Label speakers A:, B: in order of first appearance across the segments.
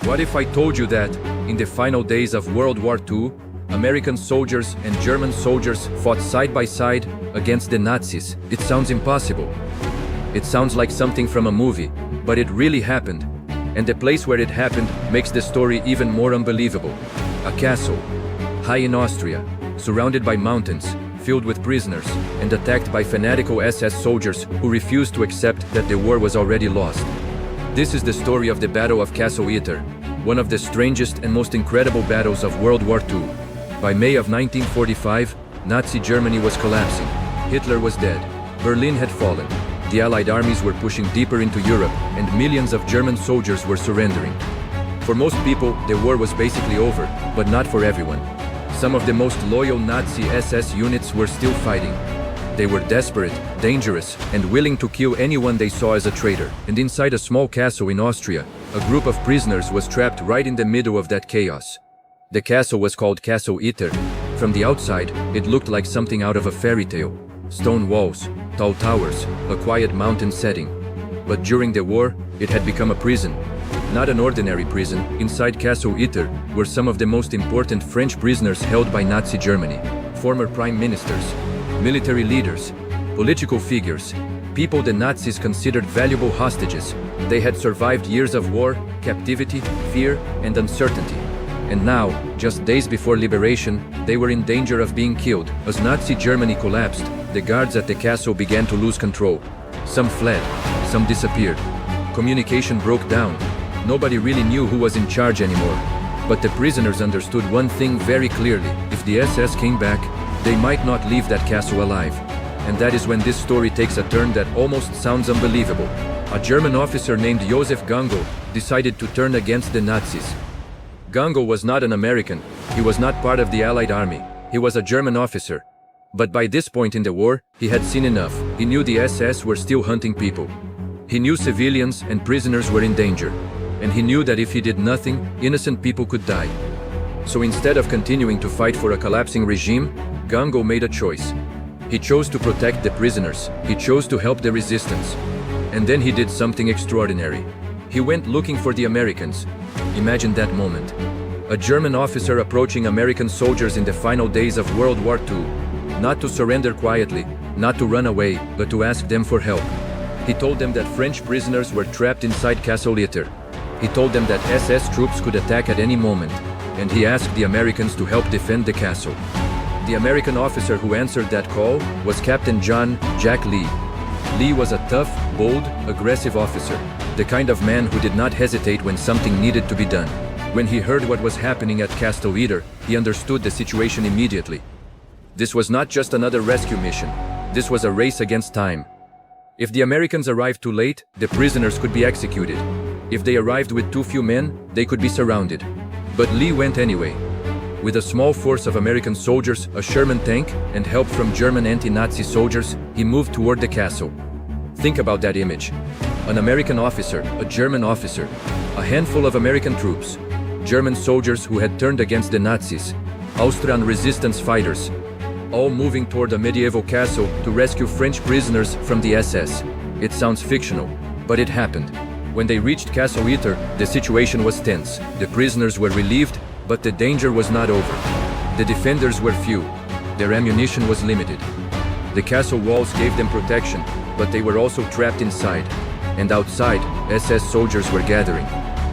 A: What if I told you that, in the final days of World War II, American soldiers and German soldiers fought side by side against the Nazis? It sounds impossible. It sounds like something from a movie, but it really happened. And the place where it happened makes the story even more unbelievable. A castle, high in Austria, surrounded by mountains, filled with prisoners, and attacked by fanatical SS soldiers who refused to accept that the war was already lost. This is the story of the Battle of Castle Itter, one of the strangest and most incredible battles of World War II. By May of 1945, Nazi Germany was collapsing. Hitler was dead. Berlin had fallen. The Allied armies were pushing deeper into Europe, and millions of German soldiers were surrendering. For most people, the war was basically over, but not for everyone. Some of the most loyal Nazi SS units were still fighting. They were desperate, dangerous, and willing to kill anyone they saw as a traitor. And inside a small castle in Austria, a group of prisoners was trapped right in the middle of that chaos. The castle was called Castle Itter. From the outside, it looked like something out of a fairy tale. Stone walls, tall towers, a quiet mountain setting. But during the war, it had become a prison. Not an ordinary prison. Inside Castle Itter were some of the most important French prisoners held by Nazi Germany. Former prime ministers, military leaders, political figures, people the Nazis considered valuable hostages. They had survived years of war, captivity, fear, and uncertainty. And now, just days before liberation, they were in danger of being killed. As Nazi Germany collapsed, the guards at the castle began to lose control. Some fled, some disappeared. Communication broke down. Nobody really knew who was in charge anymore. But the prisoners understood one thing very clearly: if the SS came back, they might not leave that castle alive. And that is when this story takes a turn that almost sounds unbelievable. A German officer named Josef Gangl decided to turn against the Nazis. Gangl was not an American. He was not part of the Allied army. He was a German officer. But by this point in the war, he had seen enough. He knew the SS were still hunting people. He knew civilians and prisoners were in danger. And he knew that if he did nothing, innocent people could die. So instead of continuing to fight for a collapsing regime, Gangl made a choice. He chose to protect the prisoners. He chose to help the resistance. And then he did something extraordinary. He went looking for the Americans. Imagine that moment. A German officer approaching American soldiers in the final days of World War II. Not to surrender quietly, not to run away, but to ask them for help. He told them that French prisoners were trapped inside Castle Itter. He told them that SS troops could attack at any moment. And he asked the Americans to help defend the castle. The American officer who answered that call was Captain John Jack Lee. Lee was a tough, bold, aggressive officer, the kind of man who did not hesitate when something needed to be done. When he heard what was happening at Castle Itter, he understood the situation immediately. This was not just another rescue mission. This was a race against time. If the Americans arrived too late, the prisoners could be executed. If they arrived with too few men, they could be surrounded. But Lee went anyway. With a small force of American soldiers, a Sherman tank, and help from German anti-Nazi soldiers, he moved toward the castle. Think about that image. An American officer, a German officer, a handful of American troops, German soldiers who had turned against the Nazis, Austrian resistance fighters, all moving toward a medieval castle to rescue French prisoners from the SS. It sounds fictional, but it happened. When they reached Castle Itter, the situation was tense. The prisoners were relieved, but the danger was not over. The defenders were few. Their ammunition was limited. The castle walls gave them protection, but they were also trapped inside. And outside, SS soldiers were gathering.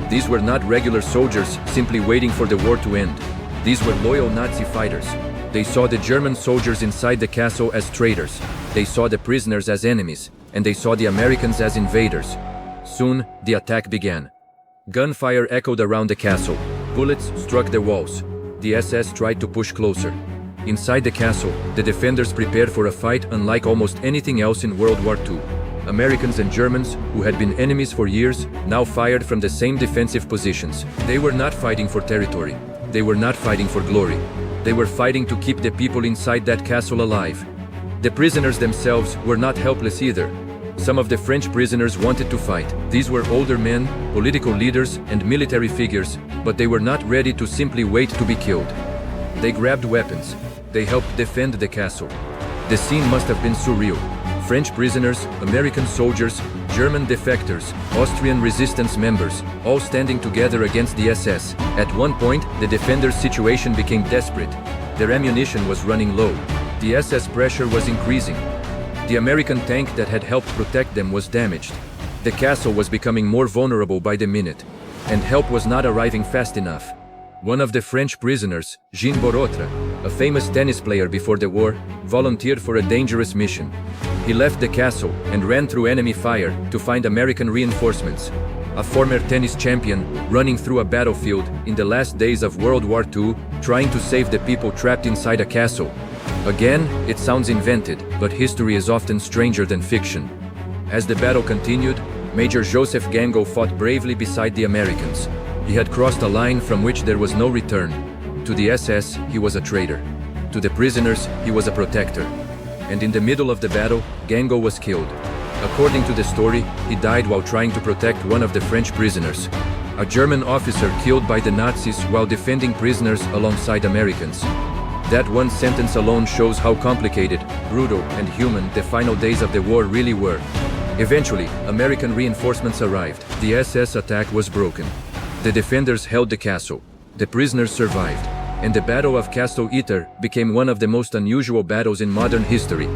A: These were not regular soldiers simply waiting for the war to end. These were loyal Nazi fighters. They saw the German soldiers inside the castle as traitors. They saw the prisoners as enemies, and they saw the Americans as invaders. Soon, the attack began. Gunfire echoed around the castle. Bullets struck the walls. The SS tried to push closer. Inside the castle, the defenders prepared for a fight unlike almost anything else in World War II. Americans and Germans, who had been enemies for years, now fired from the same defensive positions. They were not fighting for territory. They were not fighting for glory. They were fighting to keep the people inside that castle alive. The prisoners themselves were not helpless either. Some of the French prisoners wanted to fight. These were older men, political leaders, and military figures, but they were not ready to simply wait to be killed. They grabbed weapons. They helped defend the castle. The scene must have been surreal. French prisoners, American soldiers, German defectors, Austrian resistance members, all standing together against the SS. At one point, the defenders' situation became desperate. Their ammunition was running low. The SS pressure was increasing. The American tank that had helped protect them was damaged. The castle was becoming more vulnerable by the minute, and help was not arriving fast enough. One of the French prisoners, Jean Borotra, a famous tennis player before the war, volunteered for a dangerous mission. He left the castle and ran through enemy fire to find American reinforcements. A former tennis champion running through a battlefield in the last days of World War II, trying to save the people trapped inside a castle. Again, it sounds invented, but history is often stranger than fiction. As the battle continued, Major Joseph Gango fought bravely beside the Americans. He had crossed a line from which there was no return. To the SS, he was a traitor. To the prisoners, he was a protector. And in the middle of the battle, Gango was killed. According to the story, he died while trying to protect one of the French prisoners. A German officer killed by the Nazis while defending prisoners alongside Americans. That one sentence alone shows how complicated, brutal, and human the final days of the war really were. Eventually, American reinforcements arrived. The SS attack was broken. The defenders held the castle. The prisoners survived. And the Battle of Castle Itter became one of the most unusual battles in modern history.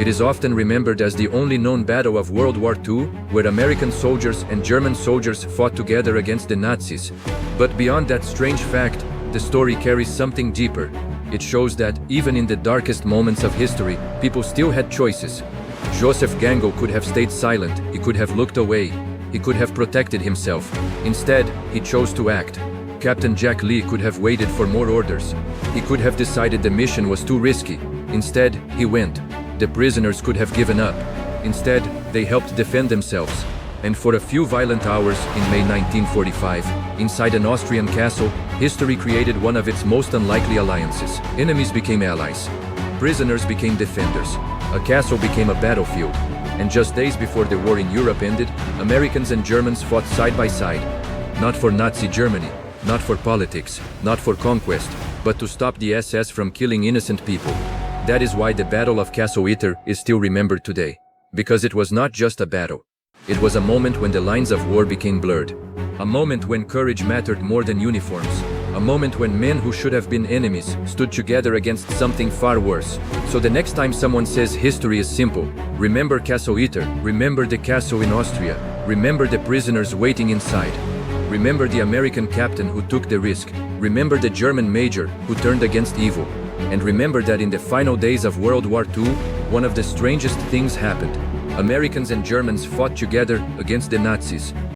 A: It is often remembered as the only known battle of World War II, where American soldiers and German soldiers fought together against the Nazis. But beyond that strange fact, the story carries something deeper. It shows that, even in the darkest moments of history, people still had choices. Joseph Gango could have stayed silent, he could have looked away, he could have protected himself. Instead, he chose to act. Captain Jack Lee could have waited for more orders. He could have decided the mission was too risky. Instead, he went. The prisoners could have given up. Instead, they helped defend themselves. And for a few violent hours in May 1945, inside an Austrian castle, history created one of its most unlikely alliances. Enemies became allies. Prisoners became defenders. A castle became a battlefield. And just days before the war in Europe ended, Americans and Germans fought side by side. Not for Nazi Germany, not for politics, not for conquest, but to stop the SS from killing innocent people. That is why the Battle of Castle Itter is still remembered today. Because it was not just a battle. It was a moment when the lines of war became blurred. A moment when courage mattered more than uniforms. A moment when men who should have been enemies stood together against something far worse. So the next time someone says history is simple, remember Castle Itter, remember the castle in Austria, remember the prisoners waiting inside. Remember the American captain who took the risk. Remember the German major who turned against evil. And remember that in the final days of World War II, one of the strangest things happened. Americans and Germans fought together against the Nazis.